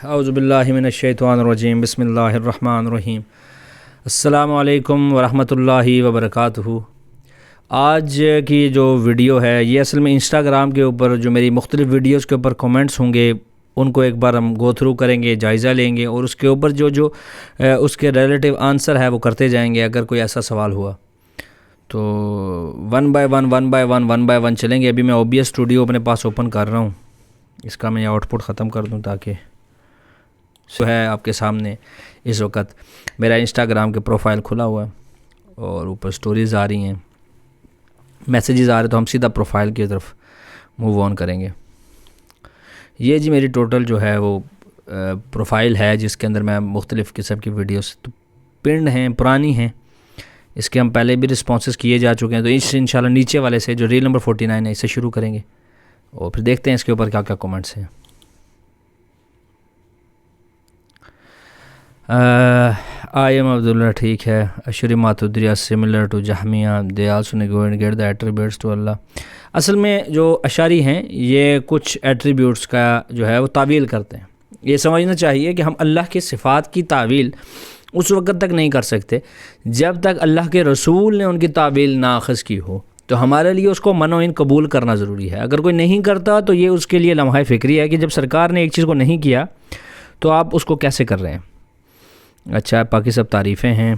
اعوذ باللہ من الشیطان الرجیم بسم اللہ الرحمن الرحیم السلام علیکم ورحمۃ اللہ وبرکاتہ۔ آج کی جو ویڈیو ہے یہ اصل میں انسٹاگرام کے اوپر جو میری مختلف ویڈیوز کے اوپر کومنٹس ہوں گے ان کو ایک بار ہم گو تھرو کریں گے، جائزہ لیں گے اور اس کے اوپر جو اس کے ریلیٹیو آنسر ہے وہ کرتے جائیں گے اگر کوئی ایسا سوال ہوا تو ون بائی ون چلیں گے۔ ابھی میں OBS اسٹوڈیو اپنے پاس اوپن کر رہا ہوں، اس کا میں آؤٹ پٹ ختم کر دوں تاکہ ہے آپ کے سامنے اس وقت میرا انسٹاگرام کے پروفائل کھلا ہوا ہے اور اوپر سٹوریز آ رہی ہیں، میسیجز آ رہے تو ہم سیدھا پروفائل کی طرف موو آن کریں گے۔ یہ جی میری ٹوٹل جو ہے وہ پروفائل ہے جس کے اندر میں مختلف قسم کی ویڈیوز تو پنڈ ہیں، پرانی ہیں، اس کے ہم پہلے بھی رسپانسز کیے جا چکے ہیں، تو اس انشاءاللہ نیچے والے سے جو ریل نمبر 49 ہے اس سے شروع کریں گے اور پھر دیکھتے ہیں اس کے اوپر کیا کیا کومنٹس ہیں۔ I am Abdullah، ٹھیک ہے۔ اشری ماتودریہ سملر ٹو جہمیہ، they also negate the attributes to اللہ۔ اصل میں جو اشعری ہیں یہ کچھ ایٹریبیوٹس کا جو ہے وہ تعویل کرتے ہیں۔ یہ سمجھنا چاہیے کہ ہم اللہ کی صفات کی تعویل اس وقت تک نہیں کر سکتے جب تک اللہ کے رسول نے ان کی تعویل نہ اخذ کی ہو، تو ہمارے لیے اس کو من و عین قبول کرنا ضروری ہے۔ اگر کوئی نہیں کرتا تو یہ اس کے لیے لمحہ فکری ہے کہ جب سرکار نے ایک چیز کو نہیں کیا تو آپ اس کو کیسے کر رہے ہیں۔ اچھا، باقی سب تعریفیں ہیں،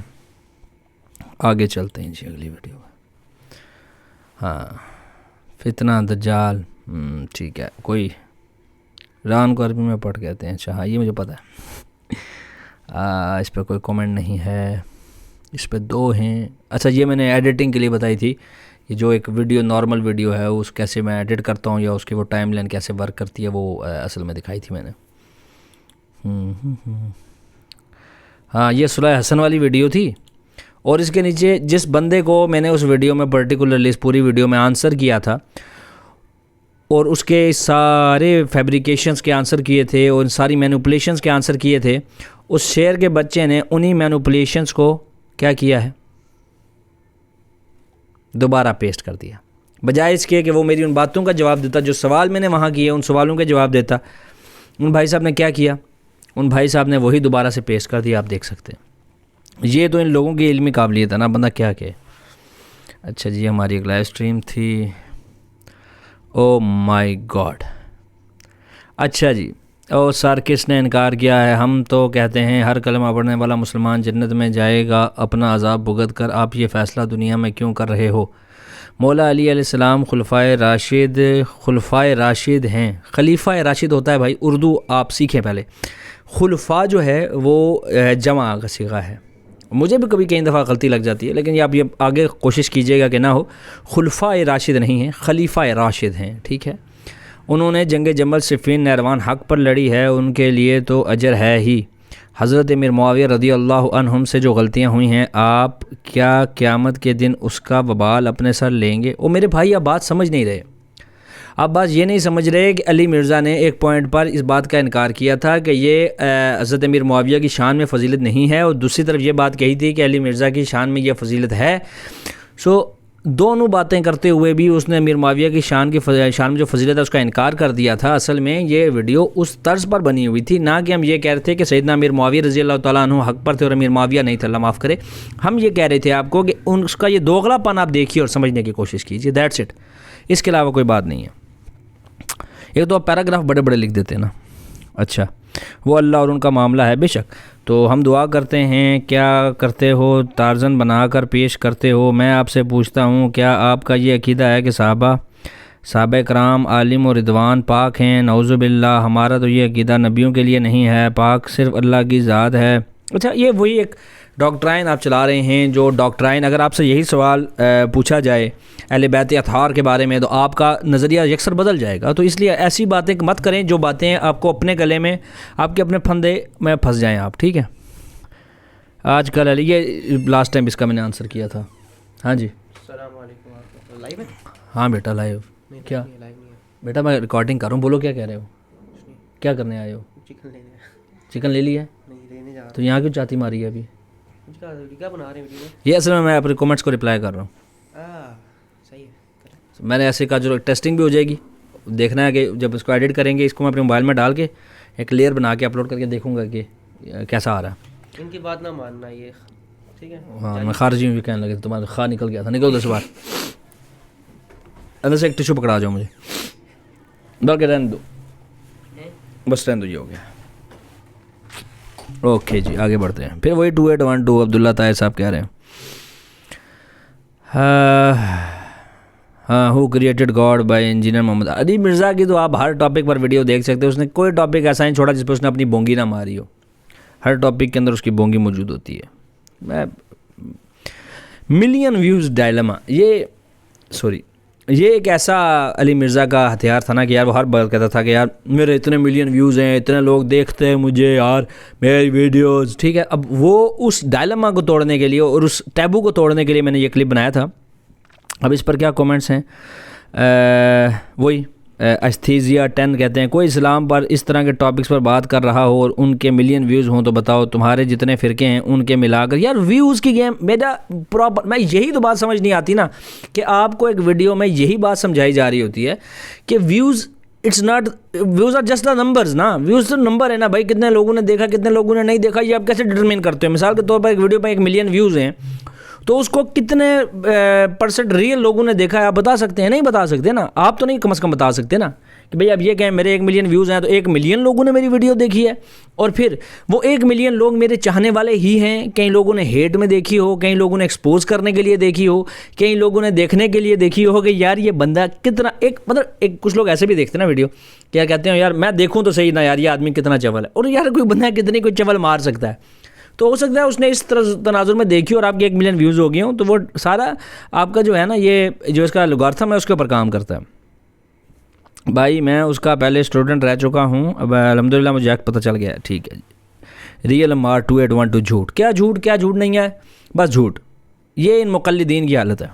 آگے چلتے ہیں جی اگلی ویڈیو میں۔ ہاں، فتنہ دجال، ٹھیک ہے، کوئی ران کو عربی میں پڑھ کہتے ہیں، اچھا ہاں یہ مجھے پتہ ہے۔ اس پہ کوئی کومنٹ نہیں ہے، اس پہ 2 ہیں۔ اچھا، یہ میں نے ایڈیٹنگ کے لیے بتائی تھی کہ جو ایک ویڈیو نارمل ویڈیو ہے اس کیسے میں ایڈٹ کرتا ہوں یا اس کی وہ ٹائم لائن کیسے ورک کرتی ہے، وہ اصل میں دکھائی تھی میں نے۔ ہاں، یہ صلح حسن والی ویڈیو تھی اور اس کے نیچے جس بندے کو میں نے اس ویڈیو میں پرٹیکولرلی اس پوری ویڈیو میں آنسر کیا تھا اور اس کے سارے فیبریکیشنز کے آنسر کیے تھے اور ساری مینوپولیشنز کے آنسر کیے تھے، اس شعر کے بچے نے انہی مینوپولیشنز کو کیا کیا ہے، دوبارہ پیسٹ کر دیا، بجائے اس کے کہ وہ میری ان باتوں کا جواب دیتا، جو سوال میں نے وہاں کیے ان سوالوں کے جواب دیتا۔ ان بھائی صاحب نے کیا کیا، ان بھائی صاحب نے وہی دوبارہ سے پیش کر دیا، آپ دیکھ سکتے ہیں۔ یہ تو ان لوگوں کی علمی قابلیت ہے نا، بندہ کیا کہے۔ اچھا جی، ہماری ایک لائیو سٹریم تھی، او مائی گاڈ۔ اچھا جی، او سر کس نے انکار کیا ہے؟ ہم تو کہتے ہیں ہر کلمہ پڑھنے والا مسلمان جنت میں جائے گا، اپنا عذاب بھگت کر۔ آپ یہ فیصلہ دنیا میں کیوں کر رہے ہو؟ مولا علی علیہ السلام خلفائے راشد ہیں۔ خلیفہ راشد ہوتا ہے بھائی، اردو آپ سیکھیں پہلے۔ خلفاء جو ہے وہ جمع کا صیغہ ہے، مجھے بھی کبھی کئی دفعہ غلطی لگ جاتی ہے لیکن آپ یہ آگے کوشش کیجئے گا کہ نہ ہو۔ خلفاء راشد نہیں ہیں، خلیفہ راشد ہیں، ٹھیک ہے۔ انہوں نے جنگ جمل صفین نیروان حق پر لڑی ہے، ان کے لیے تو اجر ہے ہی۔ حضرت امیر معاویہ رضی اللہ عنہم سے جو غلطیاں ہوئی ہیں، آپ کیا قیامت کے دن اس کا وبال اپنے سر لیں گے؟ او میرے بھائی، آپ بات سمجھ نہیں رہے۔ آپ بات یہ نہیں سمجھ رہے کہ علی مرزا نے ایک پوائنٹ پر اس بات کا انکار کیا تھا کہ یہ حضرت امیر معاویہ کی شان میں فضیلت نہیں ہے، اور دوسری طرف یہ بات کہی تھی کہ علی مرزا کی شان میں یہ فضیلت ہے۔ دونوں باتیں کرتے ہوئے بھی اس نے امیر معاویہ کی شان میں جو فضیلت ہے اس کا انکار کر دیا تھا۔ اصل میں یہ ویڈیو اس طرز پر بنی ہوئی تھی، نہ کہ ہم یہ کہہ رہے تھے کہ سیدنا امیر معاویہ رضی اللہ تعالیٰ عنہ حق پر تھے اور امیر معاویہ نہیں تھا، اللہ معاف کرے۔ ہم یہ کہہ رہے تھے آپ کو کہ اس کا یہ دوغلا پن آپ دیکھیے اور سمجھنے کی کوشش کیجیے، دیٹس اٹ، اس کے علاوہ کوئی بات نہیں ہے۔ ایک تو آپ پیراگراف بڑے بڑے لکھ دیتے ہیں نا۔ اچھا، وہ اللہ اور ان کا معاملہ ہے، بے شک، تو ہم دعا کرتے ہیں، کیا کرتے ہو؟ تارزن بنا کر پیش کرتے ہو۔ میں آپ سے پوچھتا ہوں، کیا آپ کا یہ عقیدہ ہے کہ صحابہ کرام عالم و رضوان پاک ہیں؟ نعوذ باللہ، ہمارا تو یہ عقیدہ نبیوں کے لیے نہیں ہے، پاک صرف اللہ کی ذات ہے۔ اچھا، یہ وہی ایک ڈاکٹرائن آپ چلا رہے ہیں، جو ڈاکٹرائن اگر آپ سے یہی سوال پوچھا جائے اہل بیت اطہار کے بارے میں تو آپ کا نظریہ یکسر بدل جائے گا، تو اس لیے ایسی باتیں مت کریں جو باتیں آپ کو اپنے گلے میں، آپ کے اپنے پھندے میں پھنس جائیں آپ، ٹھیک ہے۔ آج کل علی، یہ لاسٹ ٹائم اس کا میں نے آنسر کیا تھا۔ ہاں جی، السلام علیکم، لائیو ہے؟ ہاں بیٹا لائیو۔ کیا بیٹا، میں ریکارڈنگ کر رہا ہوں، بولو کیا کہہ رہے ہو، کیا کرنے آئے ہو؟ چکن لینے چکن لے لیا ہے؟ نہیں لینے جا رہا تو یہاں کیوں چاتی ماری ہے ابھی؟ ہوں۔ کیا بنا رہے ہیں ویڈیو یہ اصل میں اپنے کومنٹس کو رپلائی کر رہا ہوں۔ میں؟ صحیح ہے، میں نے ایسے کہا جو ٹیسٹنگ بھی ہو جائے گی، دیکھنا ہے کہ جب اس کو ایڈٹ کریں گے اس کو میں اپنے موبائل میں ڈال کے ایک لیئر بنا کے اپلوڈ کر کے دیکھوں گا کہ کیسا آ رہا ہے. ان کی بات نہ ماننا یہ ٹھیک ہے. ہاں میں خارجی میں بھی کہنے لگا تمہارا خواہ نکل گیا تھا. نکل 10 بار اندر سے ایک ٹشو پکڑا جاؤ مجھے. بلکہ رہنے دو, بس رہنے دو, یہ ہو گیا. اوکے جی آگے بڑھتے ہیں. پھر وہی 2812 عبداللہ طاہر صاحب کہہ رہے ہیں ہاں ہو created God by engineer Muhammad Ali Mirza کی. تو آپ ہر ٹاپک پر ویڈیو دیکھ سکتے ہیں. اس نے کوئی ٹاپک ایسا نہیں چھوڑا جس پہ اس نے اپنی بونگی نہ ماری ہو. ہر ٹاپک کے اندر اس کی بونگی موجود ہوتی ہے. میں ملین ویوز ڈائلما یہ ایک ایسا علی مرزا کا ہتھیار تھا نا کہ یار وہ ہر بار کہتا تھا کہ یار میرے اتنے ملین ویوز ہیں, اتنے لوگ دیکھتے ہیں مجھے یار میری ویڈیوز, ٹھیک ہے. اب وہ اس ڈائلما کو توڑنے کے لیے اور اس ٹیبو کو توڑنے کے لیے میں نے یہ کلپ بنایا تھا. اب اس پر کیا کومنٹس ہیں, وہی استھیزیا 10 کہتے ہیں کوئی اسلام پر اس طرح کے ٹاپکس پر بات کر رہا ہو اور ان کے ملین ویوز ہوں تو بتاؤ تمہارے جتنے فرقے ہیں ان کے ملا کر. یار ویوز کی گیم میرا پراپر, میں یہی تو بات سمجھ نہیں آتی نا کہ آپ کو ایک ویڈیو میں یہی بات سمجھائی جا رہی ہوتی ہے کہ views it's not, views are just the numbers نا. ویوز تو نمبر ہے نا بھائی, کتنے لوگوں نے دیکھا کتنے لوگوں نے نہیں دیکھا یہ آپ کیسے ڈٹرمین کرتے ہو. مثال کے طور پر ایک ویڈیو پہ 1 ملین ویوز ہیں تو اس کو کتنے % ریئل لوگوں نے دیکھا ہے آپ بتا سکتے ہیں؟ نہیں بتا سکتے نا. آپ تو نہیں کم از کم بتا سکتے نا کہ بھئی اب یہ کہیں میرے 1 ملین ویوز ہیں تو 1 ملین لوگوں نے میری ویڈیو دیکھی ہے, اور پھر وہ 1 ملین لوگ میرے چاہنے والے ہی ہیں. کئی لوگوں نے ہیٹ میں دیکھی ہو, کئی لوگوں نے ایکسپوز کرنے کے لیے دیکھی ہو, کئی لوگوں نے دیکھنے کے لیے دیکھی ہو کہ یار یہ بندہ کتنا ایک مطلب ایک کچھ لوگ ایسے بھی دیکھتے ہیں نا ویڈیو کیا کہتے ہیں یار میں دیکھوں تو صحیح نا یار یہ آدمی کتنا چول ہے, اور یار کوئی بندہ کتنی کوئی چول مار سکتا ہے. تو ہو سکتا ہے اس نے اس طرح تناظر میں دیکھی اور آپ کے 1 ملین ویوز ہو گئے ہوں, تو وہ سارا آپ کا جو ہے نا یہ جو اس کا الگورتھم ہے اس کے اوپر کام کرتا ہے. بھائی میں اس کا پہلے اسٹوڈنٹ رہ چکا ہوں, اب الحمدللہ مجھے پتہ چل گیا. ٹھیک ہے جی. ریئل مار 2812 جھوٹ کیا جھوٹ نہیں ہے, بس جھوٹ. یہ ان مقلدین کی حالت ہے.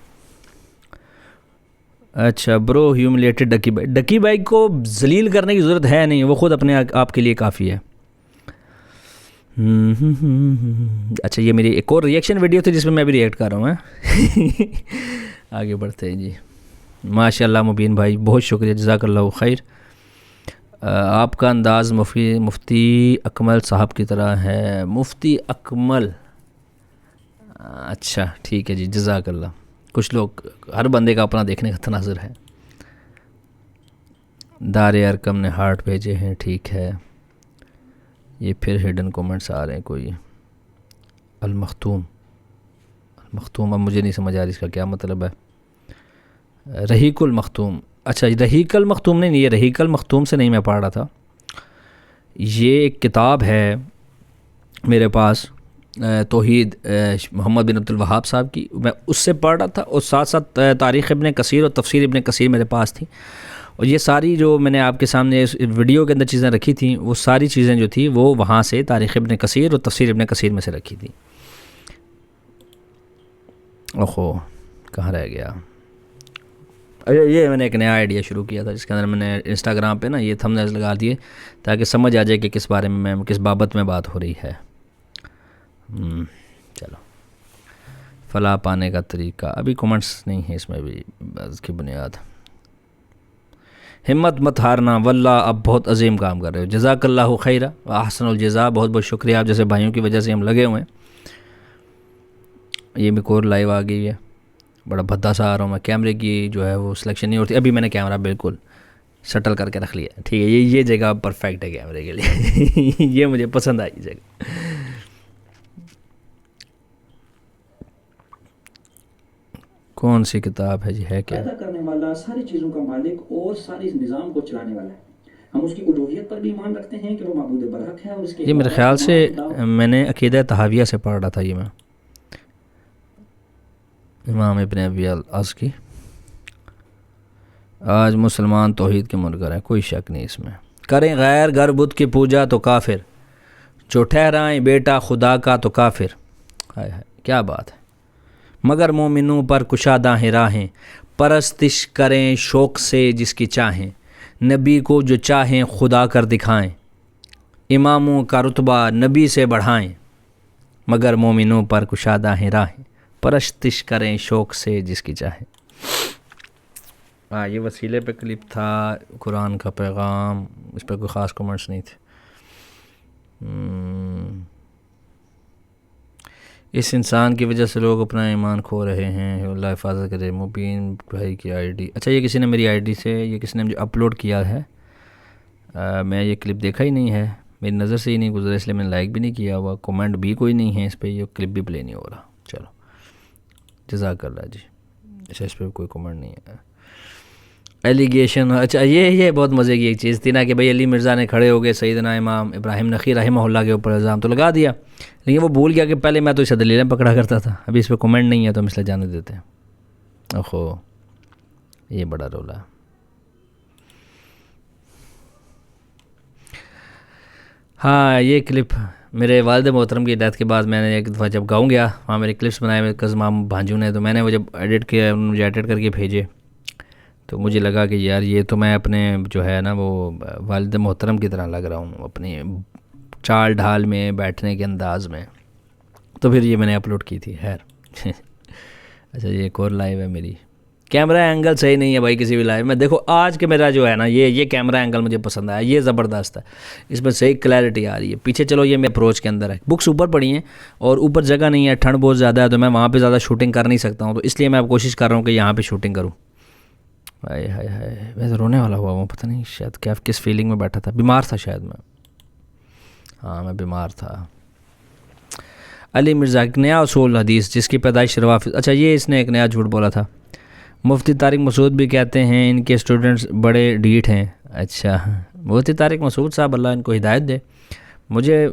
اچھا برو ہیوملیٹڈ ڈکی بھائی کو ذلیل کرنے کی ضرورت ہے نہیں, وہ خود اپنے آپ کے لیے کافی ہے. اچھا یہ میری ایک اور ریئیکشن ویڈیو تھی جس میں بھی ریئیکٹ کر رہا ہوں. آگے بڑھتے ہیں جی. ماشاء اللہ مبین بھائی بہت شکریہ, جزاک اللہ خیر. آپ کا انداز مفتی اکمل صاحب کی طرح ہے. مفتی اکمل, اچھا ٹھیک ہے جی, جزاک اللہ. کچھ لوگ ہر بندے کا اپنا دیکھنے کا تناظر ہے. دار ارکم نے ہارٹ بھیجے ہیں, ٹھیک ہے. یہ پھر ہڈن کومنٹس آ رہے ہیں کوئی. المختوم اب مجھے نہیں سمجھ آ رہی اس کا کیا مطلب ہے. رحیق المختوم, اچھا رحیق المختوم نہیں, یہ رحیق المختوم سے نہیں میں پڑھ رہا تھا. یہ ایک کتاب ہے میرے پاس توحید محمد بن عبد الوہاب صاحب کی, میں اس سے پڑھ رہا تھا, اور ساتھ ساتھ تاریخ ابن کثیر اور تفسیر ابن کثیر میرے پاس تھی. اور یہ ساری جو میں نے آپ کے سامنے اس ویڈیو کے اندر چیزیں رکھی تھیں وہ ساری چیزیں جو تھیں وہ وہاں سے تاریخ ابن کثیر اور تفسیر ابن کثیر میں سے رکھی تھی. اوہو کہاں رہ گیا. یہ میں نے ایک نیا آئیڈیا شروع کیا تھا جس کے اندر میں نے انسٹاگرام پہ نا یہ تھمبنیلز لگا دیے تاکہ سمجھ آ جائے کہ کس بارے میں کس بابت میں بات ہو رہی ہے. چلو فلاح پانے کا طریقہ, ابھی کومنٹس نہیں ہیں اس میں بھی بس کی بنیاد. ہمت مت ہارنا واللہ آپ بہت عظیم کام کر رہے ہو, جزاک اللہ خیر احسن الجزا. بہت بہت شکریہ, آپ جیسے بھائیوں کی وجہ سے ہم لگے ہوئے ہیں. یہ بھی کور لائیو آ گئی ہے, بڑا بھدا سا آ رہا ہوں میں. کیمرے کی جو ہے وہ سلیکشن نہیں ہوتی, ابھی میں نے کیمرہ بالکل سیٹل کر کے رکھ لیا. ٹھیک ہے, یہ جگہ پرفیکٹ ہے کیمرے کے لیے. یہ مجھے پسند آئی جگہ. کون سی کتاب ہے جی, ہے کیا؟ پیدا کرنے والا, ساری چیزوں کا مالک اور سارے نظام کو چلانے والا ہے. ہم اس کی الوہیت پر بھی ایمان رکھتے ہیں کہ وہ معبود برحق ہے, اور اس کے یہ میرے خیال سے میں نے عقیدہ طحاویہ سے پڑھ رہا تھا یہ, میں امام ابن ابی العز کی. آج مسلمان توحید کے منکر ہیں, کوئی شک نہیں اس میں. کریں غیر گر بت کی پوجا تو کافر, جو ٹھہرائیں بیٹا خدا کا تو کافر. ہائے ہائے کیا بات ہے. مگر مومنوں پر کشادہ ہیں راہیں, پرستش کریں شوق سے جس کی چاہیں. نبی کو جو چاہیں خدا کر دکھائیں, اماموں کا رتبہ نبی سے بڑھائیں. مگر مومنوں پر کشادہ ہیں راہیں, پرستش کریں شوق سے جس کی چاہیں. یہ وسیلے پہ کلپ تھا, قرآن کا پیغام, اس پہ کوئی خاص کومنٹس نہیں تھے. اس انسان کی وجہ سے لوگ اپنا ایمان کھو رہے ہیں، اللہ حفاظت کرے۔ مبین بھائی کی آئی ڈی، اچھا یہ کسی نے میری آئی ڈی سے، یہ کسی نے مجھے اپلوڈ کیا ہے، میں یہ کلپ دیکھا ہی نہیں ہے، میری نظر سے ہی نہیں گزرا، اس لیے میں نے لائک بھی نہیں کیا ہوا، کومنٹ بھی کوئی نہیں ہے اس پہ، یہ کلپ بھی پلے نہیں ہو رہا۔ چلو جزاک اللہ جی، اچھا اس پہ کوئی کومنٹ نہیں ہے۔ ایلیگیشن، اچھا یہ بہت مزے کی ایک چیز تھی نا کہ بھئی علی مرزا نے کھڑے ہو گئے سیدنا امام ابراہیم نخعی رحمہ اللہ کے اوپر الزام تو لگا دیا، لیکن وہ بھول گیا کہ پہلے میں تو اسے دلیلیں پکڑا کرتا تھا، ابھی اس پہ کومنٹ نہیں ہے تو ہم اس لیے جانے دیتے ہیں۔ اوہو یہ بڑا رولا ہے۔ ہاں یہ کلپ میرے والد محترم کی ڈیتھ کے بعد میں نے ایک دفعہ جب گاؤں گیا، وہاں میرے کلپس بنائے میرے کزن مام بھانجو نے، تو میں نے وہ جب ایڈٹ کیا، انہوں نے مجھے ایڈٹ کر کے بھیجے، تو مجھے لگا کہ یار یہ تو میں اپنے جو ہے نا وہ والد محترم کی طرح لگ رہا ہوں اپنی چال ڈھال میں، بیٹھنے کے انداز میں، تو پھر یہ میں نے اپلوڈ کی تھی۔ خیر اچھا یہ ایک اور لائیو ہے میری، کیمرہ اینگل صحیح نہیں ہے بھائی کسی بھی لائیو میں، دیکھو آج کے میرا جو ہے نا یہ کیمرہ اینگل مجھے پسند آیا، یہ زبردست ہے، اس میں صحیح کلیئرٹی آ رہی ہے، پیچھے چلو یہ میں اپروچ کے اندر ہے، بکس اوپر پڑی ہیں اور اوپر جگہ نہیں ہے، ٹھنڈ بہت زیادہ ہے تو میں وہاں پہ زیادہ شوٹنگ کر نہیں سکتا ہوں، تو اس لیے میں اب کوشش کر رہا ہوں کہ یہاں پہ شوٹنگ کروں۔ ہائے ہائے ہائے میں تو رونے والا ہوا ہوں، پتہ نہیں شاید کیا کس فیلنگ میں بیٹھا تھا، بیمار تھا شاید میں، ہاں میں بیمار تھا۔ علی مرزا ایک نیا اصول حدیث جس کی پیدائش روافض، اچھا یہ اس نے ایک نیا جھوٹ بولا تھا، مفتی طارق مسعود بھی کہتے ہیں ان کے اسٹوڈنٹس بڑے ڈھیٹ ہیں۔ اچھا مفتی طارق مسعود صاحب اللہ ان کو ہدایت دے، مجھے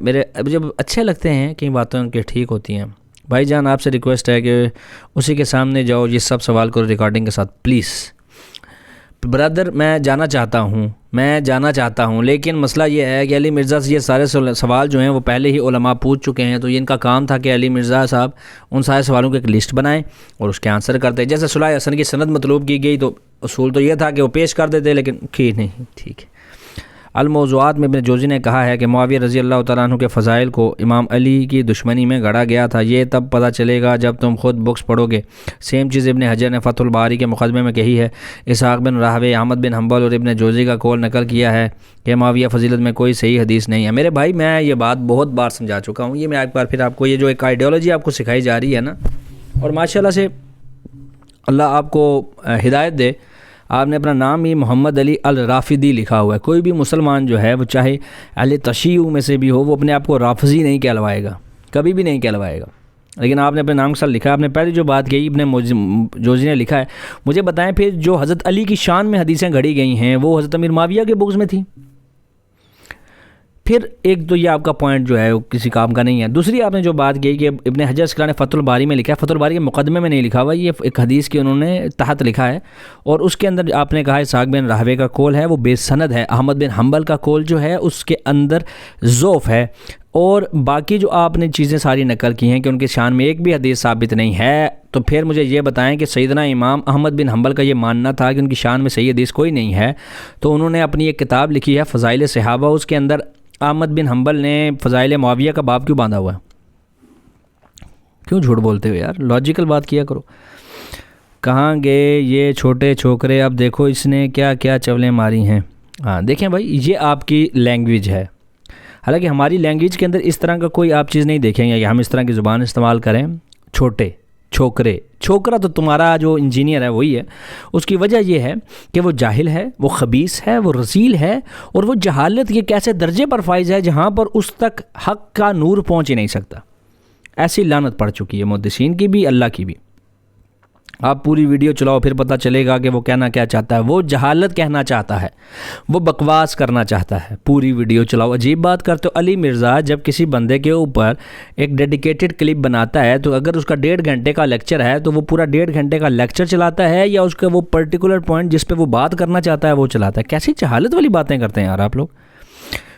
جب اچھے لگتے ہیں کہ باتیں ان کے ٹھیک ہوتی ہیں۔ بھائی جان آپ سے ریکویسٹ ہے کہ اسی کے سامنے جاؤ، یہ سب سوال کرو ریکارڈنگ کے ساتھ پلیز۔ برادر میں جانا چاہتا ہوں لیکن مسئلہ یہ ہے کہ علی مرزا سے یہ سارے سوال جو ہیں وہ پہلے ہی علماء پوچھ چکے ہیں، تو یہ ان کا کام تھا کہ علی مرزا صاحب ان سارے سوالوں کی ایک لسٹ بنائیں اور اس کے آنسر کرتے، جیسے صلح حسن کی سند مطلوب کی گئی تو اصول تو یہ تھا کہ وہ پیش کر دیتے، لیکن نہیں ٹھیک ہے۔ الموضوعات میں ابن جوزی نے کہا ہے کہ معاویہ رضی اللہ تعالیٰ عنہ کے فضائل کو امام علی کی دشمنی میں گڑھا گیا تھا، یہ تب پتہ چلے گا جب تم خود بکس پڑھو گے۔ سیم چیز ابن حجر نے فتح الباری کے مقدمے میں کہی ہے۔ اسحاق بن راہوے، احمد بن حنبل اور ابن جوزی کا قول نقل کیا ہے کہ معاویہ فضیلت میں کوئی صحیح حدیث نہیں ہے۔ میرے بھائی میں یہ بات بہت بار سمجھا چکا ہوں، یہ میں ایک بار پھر آپ کو یہ جو ایک آئیڈیالوجی آپ کو سکھائی جا رہی ہے نا، اور ماشاءاللہ سے اللہ آپ کو ہدایت دے، آپ نے اپنا نام ہی محمد علی الرافضی لکھا ہوا ہے، کوئی بھی مسلمان جو ہے وہ چاہے اہل تشیع میں سے بھی ہو وہ اپنے آپ کو رافضی نہیں کہلوائے گا، کبھی بھی نہیں کہلوائے گا، لیکن آپ نے اپنے نام کے ساتھ لکھا ہے۔ آپ نے پہلے جو بات کہی ابن جوزی نے لکھا ہے، مجھے بتائیں پھر جو حضرت علی کی شان میں حدیثیں گھڑی گئی ہیں وہ حضرت امیر معاویہ کے بکس میں تھیں؟ پھر ایک تو یہ آپ کا پوائنٹ جو ہے وہ کسی کام کا نہیں ہے۔ دوسری آپ نے جو بات کی کہ ابن حجر اسقلانی نے فتح الباری میں لکھا ہے، فتح الباری کے مقدمے میں نہیں لکھا ہوا، یہ ایک حدیث کی انہوں نے تحت لکھا ہے، اور اس کے اندر آپ نے کہا اسحاق بن راہوے کا قول ہے وہ بے سند ہے، احمد بن حنبل کا قول جو ہے اس کے اندر ضعف ہے، اور باقی جو آپ نے چیزیں ساری نقل کی ہیں کہ ان کے شان میں ایک بھی حدیث ثابت نہیں ہے، تو پھر مجھے یہ بتائیں کہ سیدنا امام احمد بن حنبل کا یہ ماننا تھا کہ ان کی شان میں صحیح حدیث کوئی نہیں ہے، تو انہوں نے اپنی ایک کتاب لکھی ہے فضائل صحابہ، اس کے اندر احمد بن حنبل نے فضائل معاویہ کا باب کیوں باندھا ہوا ہے؟ کیوں جھوٹ بولتے ہو یار، لاجیکل بات کیا کرو۔ کہاں گئے یہ چھوٹے چھوکرے، اب دیکھو اس نے کیا کیا چولیں ماری ہیں۔ ہاں دیکھیں بھائی یہ آپ کی لینگویج ہے، حالانکہ ہماری لینگویج کے اندر اس طرح کا کوئی آپ چیز نہیں دیکھیں گے کہ ہم اس طرح کی زبان استعمال کریں، چھوٹے چھوکرے، چھوکرا تو تمہارا جو انجینئر ہے وہی ہے، اس کی وجہ یہ ہے کہ وہ جاہل ہے، وہ خبیث ہے، وہ رذیل ہے، اور وہ جہالت کے کیسے درجے پر فائز ہے جہاں پر اس تک حق کا نور پہنچ ہی نہیں سکتا۔ ایسی لعنت پڑ چکی ہے محدثین کی بھی، اللہ کی بھی۔ آپ پوری ویڈیو چلاؤ پھر پتہ چلے گا کہ وہ کہنا کیا چاہتا ہے، وہ جہالت کہنا چاہتا ہے، وہ بکواس کرنا چاہتا ہے، پوری ویڈیو چلاؤ۔ عجیب بات کرتے ہو، علی مرزا جب کسی بندے کے اوپر ایک ڈیڈیکیٹڈ کلپ بناتا ہے تو اگر اس کا 1.5 گھنٹے کا لیکچر ہے تو وہ پورا 1.5 گھنٹے کا لیکچر چلاتا ہے، یا اس کا وہ پرٹیکولر پوائنٹ جس پہ وہ بات کرنا چاہتا ہے وہ چلاتا ہے؟ کیسی جہالت والی باتیں کرتے ہیں یار آپ لوگ۔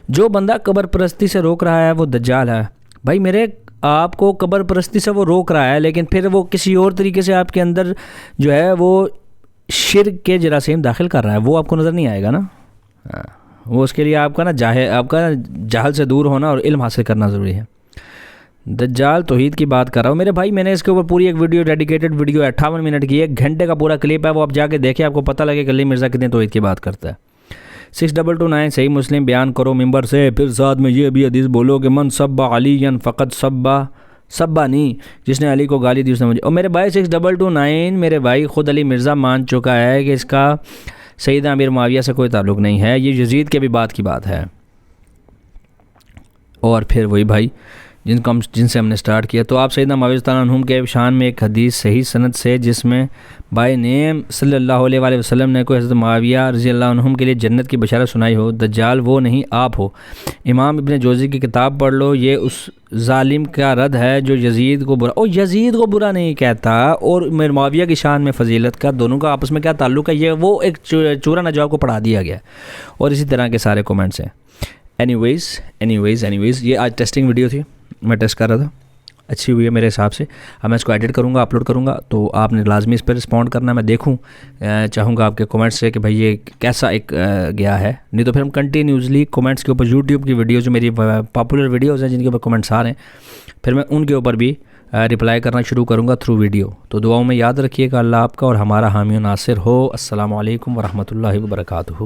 جو بندہ قبر پرستی سے روک رہا ہے وہ دجال ہے۔ بھائی میرے آپ کو قبر پرستی سے وہ روک رہا ہے، لیکن پھر وہ کسی اور طریقے سے آپ کے اندر جو ہے وہ شرک کے جراثیم داخل کر رہا ہے، وہ آپ کو نظر نہیں آئے گا نا۔ وہ اس کے لیے آپ کا نا جہل سے دور ہونا اور علم حاصل کرنا ضروری ہے۔ دجال توحید کی بات کر رہا ہوں میرے بھائی، میں نے اس کے اوپر پوری ایک ویڈیو ڈیڈیکیٹڈ ویڈیو 58 منٹ کی، 1 گھنٹے کا پورا کلپ ہے، وہ آپ جا کے دیکھیں، آپ کو پتہ لگے کہ علی مرزا کتنے توحید کی بات کرتا ہے۔ 6229 صحیح مسلم بیان کرو ممبر سے، پھر ساتھ میں یہ بھی حدیث بولو کہ من سب علی فقط سب سبا نہیں جس نے علی کو گالی دی اس نے مجھے. اور میرے بھائی 6229 میرے بھائی خود علی مرزا مان چکا ہے کہ اس کا سیدنا امیر معاویہ سے کوئی تعلق نہیں ہے, یہ یزید کے بھی بات کی بات ہے. اور پھر وہی بھائی جن سے ہم نے سٹارٹ کیا, تو آپ سیدنا معاویہ تعالیٰ عنہم کے شان میں ایک حدیث صحیح سند سے جس میں بائی نیم صلی اللہ علیہ وآلہ وسلم نے کوئی حضرت معاویہ رضی اللہ عنہم کے لیے جنت کی بشارت سنائی ہو, دجال وہ نہیں آپ ہو. امام ابن جوزی کی کتاب پڑھ لو, یہ اس ظالم کا رد ہے جو یزید کو برا, اور یزید کو برا نہیں کہتا, اور امیر معاویہ کی شان میں فضیلت کا دونوں کا آپس میں کیا تعلق ہے, یہ وہ ایک چورا نجواب کو پڑھا دیا گیا. اور اسی طرح کے سارے کومنٹس ہیں. اینی ویز یہ آج ٹیسٹنگ ویڈیو تھی, میں ٹیسٹ کر رہا تھا, اچھی ہوئی ہے میرے حساب سے. اب میں اس کو ایڈٹ کروں گا, اپلوڈ کروں گا, تو آپ نے لازمی اس پہ رسپونڈ کرنا. میں دیکھوں چاہوں گا آپ کے کومنٹس سے کہ بھائی یہ کیسا ایک گیا ہے, نہیں تو پھر ہم کنٹینیوسلی کومنٹس کے اوپر یوٹیوب کی ویڈیوز جو میری پاپولر ویڈیوز ہیں جن کے اوپر کومنٹس آ رہے ہیں, پھر میں ان کے اوپر بھی رپلائی کرنا شروع کروں گا تھرو ویڈیو. تو دعاؤں میں یاد رکھیے گا. اللہ آپ کا اور ہمارا حامی و ناصر ہو. السلام علیکم ورحمۃ اللہ وبرکاتہ.